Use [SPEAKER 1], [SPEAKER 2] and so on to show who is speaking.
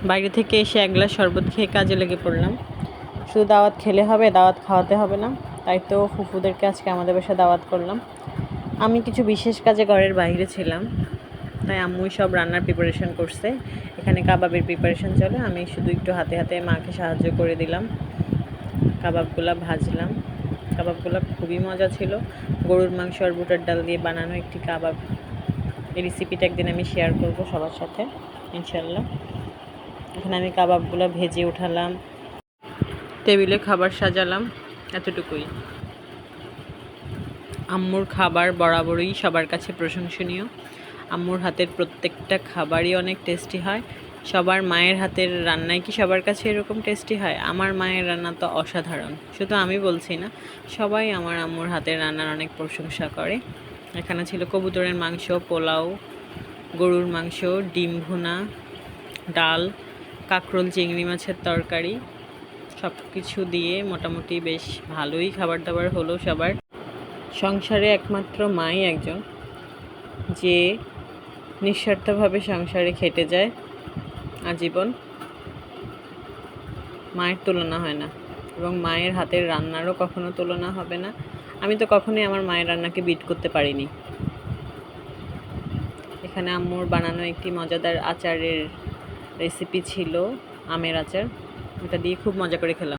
[SPEAKER 1] বাইরে থেকে এসে এক গ্লাস শরবত খেয়ে কাজে লেগে পড়লাম। শুধু দাওয়াত খেলে হবে, দাওয়াত খাওয়াতে হবে না, তাই তো ফুফুদেরকে আজকে আমাদের বাসায় দাওয়াত করলাম। আমি কিছু বিশেষ কাজে ঘরের বাইরে ছিলাম, তাই আম্মুই সব রান্নার প্রিপারেশন করছে। এখানে কাবাবের প্রিপারেশন চলে, আমি শুধু একটু হাতে হাতে মাকে সাহায্য করে দিলাম। কাবাবগুলো ভাজলাম। কাবাবগুলো খুবই মজা ছিল। গরুর মাংস আর বুটের ডাল দিয়ে বানানো একটি কাবাব। এই রেসিপিটা একদিন আমি শেয়ার করব সবার সাথে ইনশাল্লাহ। এখানে আমি কাবাবগুলো ভেজে উঠালাম, টেবিলে খাবার সাজালাম, এতটুকুই। আম্মুর খাবার বরাবরই সবার কাছে প্রশংসনীয়। আম্মুর হাতের প্রত্যেকটা খাবারই অনেক টেস্টি হয়। সবার মায়ের হাতের রান্নায় কি সবার কাছে এরকম টেস্টি হয়? আমার মায়ের রান্না তো অসাধারণ। শুধু আমি বলছি না, সবাই আমার আম্মুর হাতের রান্নার অনেক প্রশংসা করে। এখানে ছিল কবুতরের মাংস, পোলাও, গরুর মাংস, ডিম ভুনা, ডাল, কাঁকরোল, চিংড়ি মাছের তরকারি, সব কিছু দিয়ে মোটামুটি বেশ ভালোই খাবার দাবার হলো সবার। সংসারে একমাত্র মাই একজন যে নিঃস্বার্থভাবে সংসারে খেটে যায় আজীবন। মায়ের তুলনা হয় না, এবং মায়ের হাতের রান্নারও কখনো তুলনা হবে না। আমি তো কখনোই আমার মায়ের রান্নাকে বিট করতে পারিনি। এখানে আম্মুর বানানো একটি মজাদার আচারের রেসিপি ছিল, আমের আচার। ওটা দিয়ে খুব মজা করে খেলাম।